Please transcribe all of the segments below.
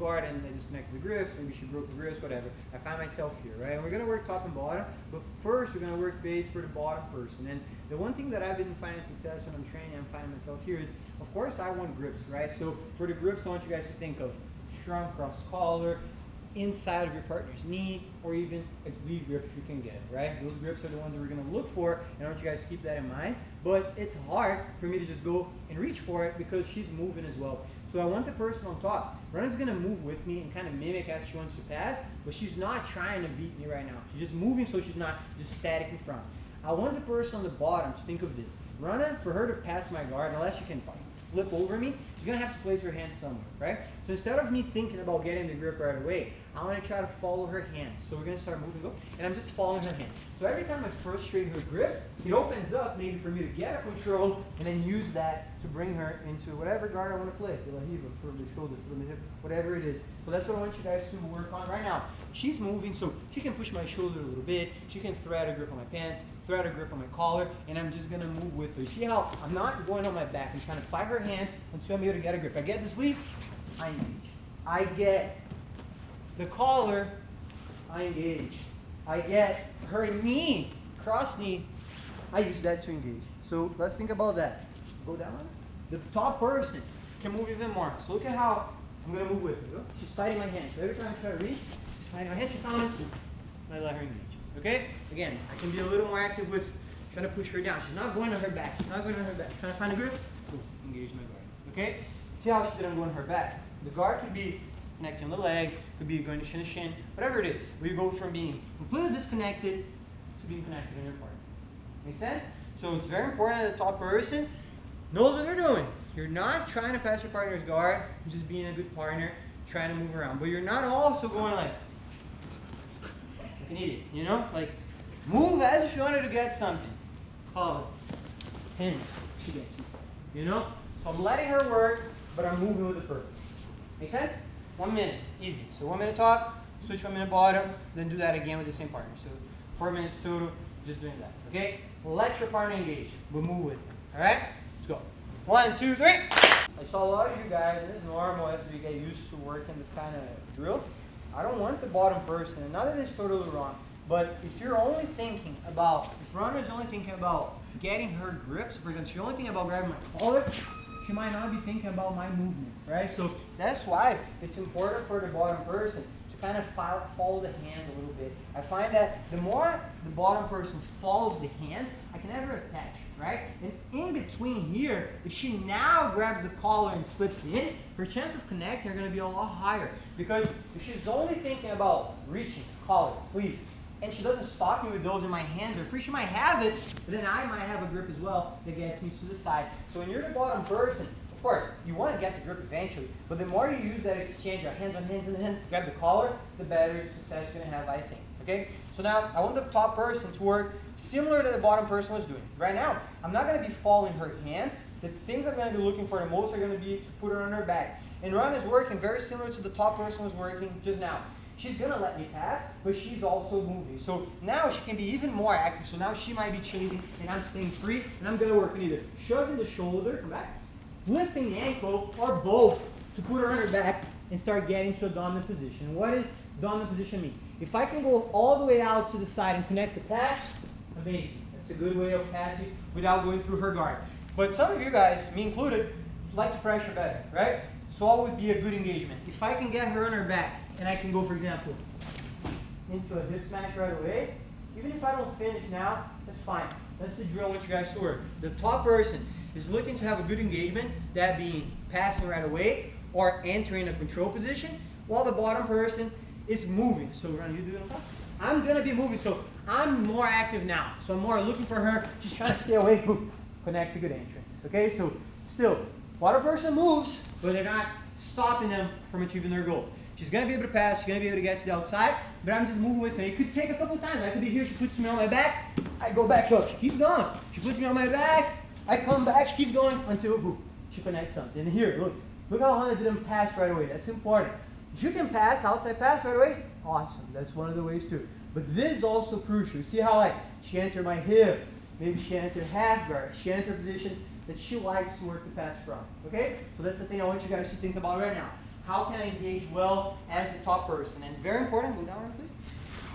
guard and I disconnected the grips, maybe she broke the grips, whatever. I find myself here, right? And we're gonna work top and bottom, but first we're gonna work base for the bottom person. And the one thing that I've been finding success when I'm training, I'm finding myself here is, of course I want grips, right? So for the grips, I want you guys to think of shrunk cross collar, inside of your partner's knee, or even a sleeve grip if you can get it, right? Those grips are the ones that we're gonna look for, and I want you guys to keep that in mind. But it's hard for me to just go and reach for it because she's moving as well. So I want the person on top. Rana's gonna move with me and kind of mimic as she wants to pass, but she's not trying to beat me right now. She's just moving so she's not just static in front. I want the person on the bottom to think of this. Rana, for her to pass my guard, unless she can flip over me, she's gonna have to place her hands somewhere, right? So instead of me thinking about getting the grip right away, I wanna try to follow her hands. So we're gonna start moving, and I'm just following her hands. So every time I frustrate her grips, it opens up maybe for me to get a control and then use that to bring her into whatever guard I wanna play. The lahiva, for the shoulder, for the hip, whatever it is. So that's what I want you guys to work on right now. She's moving, so she can push my shoulder a little bit. She can thread a grip on my pants, thread a grip on my collar, and I'm just gonna move with her. See how I'm not going on my back. I'm trying to fight her hands until I'm able to get a grip. I get the sleeve, I engage. I get the collar, I engage. I get her knee, cross knee, I use that to engage. So let's think about that. Go down. The top person can move even more. So look at how I'm gonna move with her. She's fighting my hands. So every time I try to reach, she's fighting my hands. She found it, and I let her engage. Okay? Again, I can be a little more active with trying to push her down. She's not going to her back. She's not going to her back. Trying to find a grip. Cool. Engage my guard. Okay? See how she didn't go on her back. The guard could be connecting the leg, could be going to shin to shin, whatever it is. We go from being completely disconnected to being connected in your partner. Make sense? So it's very important that the top person knows what they're doing. You're not trying to pass your partner's guard, you're just being a good partner, trying to move around. But you're not also going like an idiot, you know? Like, move as if you wanted to get something. Call it. Hands, she gets it. You know? So I'm letting her work, but I'm moving with a purpose. Make sense? 1 minute, easy. So 1 minute top, switch 1 minute bottom, then do that again with the same partner. So 4 minutes total, just doing that. Okay? Let your partner engage, but move with them. Alright? Let's go. 1, 2, 3. I saw a lot of you guys, and it's normal after you get used to working this kind of drill. I don't want the bottom person, and not that it's totally wrong, but if you're only thinking about, if Rana is only thinking about getting her grips, for example, she's only thinking about grabbing my collar, she might not be thinking about my movement, right? So that's why it's important for the bottom person to kind of follow the hands a little bit. I find that the more the bottom person follows the hands, I can never attach, right? And in between here, if she now grabs the collar and slips in, her chance of connecting are going to be a lot higher. Because if she's only thinking about reaching, collar, sleeve, and she doesn't stop me with those and my hands are free, she might have it, but then I might have a grip as well that gets me to the side. So when you're the bottom person, of course, you want to get the grip eventually, but the more you use that exchange, your hands on hands and then grab the collar, the better success you're going to have, I think. Okay? So now, I want the top person to work similar to the bottom person was doing. Right now, I'm not going to be following her hands. The things I'm going to be looking for the most are going to be to put her on her back. And Rana is working very similar to the top person was working just now. She's going to let me pass, but she's also moving. So now she can be even more active. So now she might be chasing, and I'm staying free, and I'm going to work on either shoving the shoulder, come back, lifting the ankle, or both to put her on her back and start getting to a dominant position. What does dominant position mean? If I can go all the way out to the side and connect the pass, amazing. That's a good way of passing without going through her guard. But some of you guys, me included, like to pressure better, right? So what would be a good engagement? If I can get her on her back, and I can go, for example, into a hip smash right away, even if I don't finish now, that's fine. That's the drill I want you guys to work. The top person is looking to have a good engagement, that being passing right away or entering a control position, while the bottom person is moving. So Rana, you do it on top? I'm going to be moving, so I'm more active now. So I'm more looking for her, just trying to stay away, connect a good entrance. Okay, so still, bottom person moves, but they're not stopping them from achieving their goal. She's going to be able to pass, she's going to be able to get to the outside, but I'm just moving with her. It could take a couple times. I could be here, she puts me on my back, I go back up. She keeps going. She puts me on my back, I come back, she keeps going until she connects something. And here, look how Hannah didn't pass right away. That's important. If you can pass, outside pass right away, awesome. That's one of the ways too. But this is also crucial. You see how she entered my hip, maybe she entered half guard, she entered a position that she likes to work the pass from. Okay? So that's the thing I want you guys to think about right now. how can I engage well as the top person? And very important, go down please.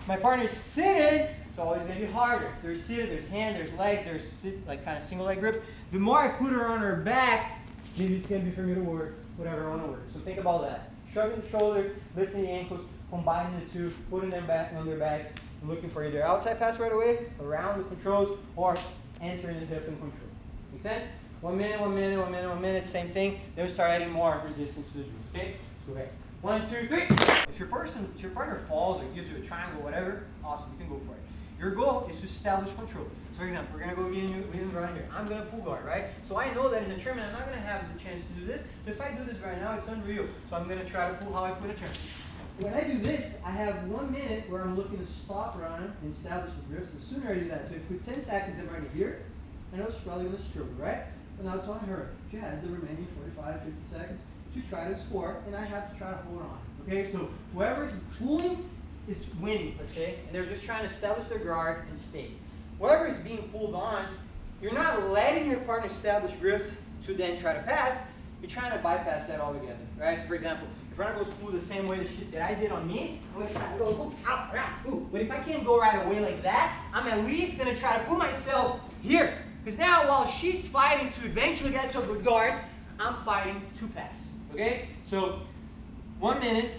My partner is sitting, it's always going to be harder. If they're seated, there's hand, there's legs, there's like kind of single leg grips. The more I put her on her back, maybe it's going to be for me to work whatever I want to work. So think about that. Shoving the shoulder, lifting the ankles, combining the two, putting them back on their backs, and looking for either outside pass right away, around the controls, or entering the hip and control. Make sense? 1 minute, 1 minute, 1 minute, 1 minute, same thing. Then we start adding more resistance to the drills. Okay? So guys, 1, 2, 3. If your partner falls or gives you a triangle, whatever, awesome, you can go for it. Your goal is to establish control. So for example, we're gonna go me and you right here. I'm gonna pull guard, right? So I know that in the tournament I'm not gonna have the chance to do this. So if I do this right now, it's unreal. So I'm gonna try to pull how I put a tournament. When I do this, I have 1 minute where I'm looking to stop running and establish the grips. The sooner I do that, so if for 10 seconds I'm already here, I know she's probably gonna struggle, right? But now it's on her. She has the remaining 45, 50 seconds to try to score, and I have to try to hold on. Okay, so whoever's pulling is winning, let's say, and they're just trying to establish their guard and stay. Whoever is being pulled on, you're not letting your partner establish grips to then try to pass. You're trying to bypass that altogether, right? So for example, if runner goes pull the same way that I did on me, I'm going to try to go ooh, out, out, ooh. But if I can't go right away like that, I'm at least going to try to put myself here. Because now while she's fighting to eventually get to a good guard, I'm fighting to pass, okay? So 1 minute,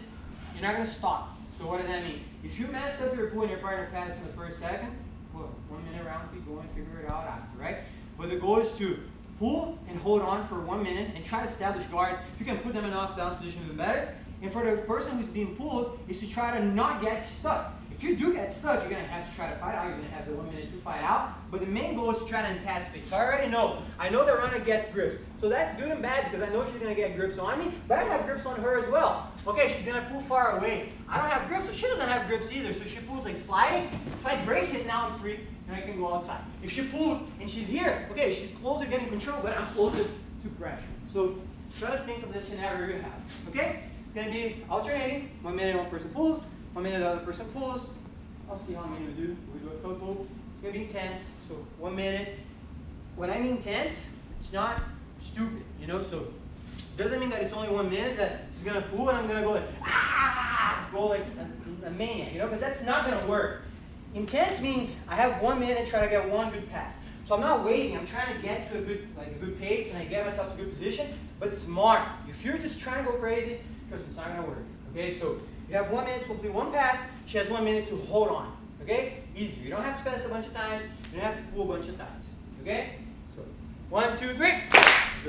you're not going to stop. So what does that mean? If you mess up your pull and your partner passes in the first second, well, 1 minute round, keep going, figure it out after, right? But the goal is to pull and hold on for 1 minute and try to establish guards. If you can put them in off balance position, even better. And for the person who's being pulled, is to try to not get stuck. If you do get stuck, you're going to have to try to fight out. You're going to have the 1 minute to fight out. But the main goal is to try to anticipate. So I already know. I know the runner gets grips. So that's good and bad because I know she's going to get grips on me, but I have grips on her as well. Okay, she's going to pull far away. I don't have grips, so she doesn't have grips either. So she pulls like sliding. If I break it, now I'm free and I can go outside. If she pulls and she's here, okay, she's closer getting control, but I'm closer to pressure. So try to think of the scenario you have. Okay? It's going to be alternating. 1 minute one person pulls, 1 minute the other person pulls. I'll see how many we do. We do a couple. It's going to be intense. So 1 minute. When I mean tense, it's not stupid, you know? So it doesn't mean that it's only 1 minute that she's going to pull and I'm going to go like, ah, go like a maniac, you know? Because that's not going to work. Intense means I have 1 minute to try to get one good pass. So I'm not waiting. I'm trying to get to a good pace and I get myself to a good position, but smart. If you're just trying to go crazy, trust me, it's not going to work. Okay, so you have 1 minute to complete one pass. She has 1 minute to hold on. Okay, easy. You don't have to pass a bunch of times. You don't have to pull a bunch of times. Okay, so 1, 2, 3.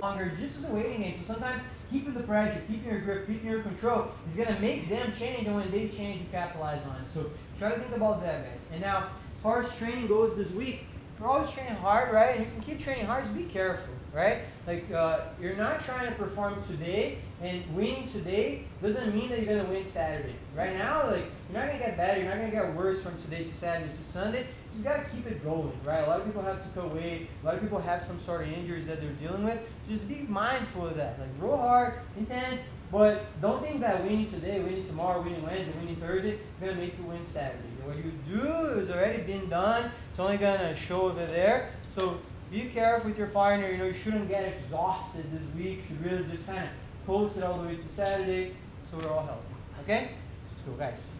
Longer. Jiu-Jitsu is a waiting game. So sometimes keeping the pressure, keeping your grip, keeping your control is going to make them change, and when they change, you capitalize on it. So try to think about that, guys. And now, as far as training goes this week, we're always training hard, right? And you can keep training hard, just be careful, right? Like, you're not trying to perform today, and winning today doesn't mean that you're going to win Saturday. Right now, like, you're not going to get better, you're not going to get worse from today to Saturday to Sunday. You just got to keep it going, right? A lot of people have to cut weight, a lot of people have some sort of injuries that they're dealing with. Just be mindful of that. Like, roll hard, intense, but don't think that winning today, winning tomorrow, winning Wednesday, winning Thursday is going to make you win Saturday. What you do is already been done. It's only going to show over there. So be careful with your partner. You know, you shouldn't get exhausted this week. You should really just kind of coast it all the way to Saturday so we're all healthy. Okay? Let's go, guys.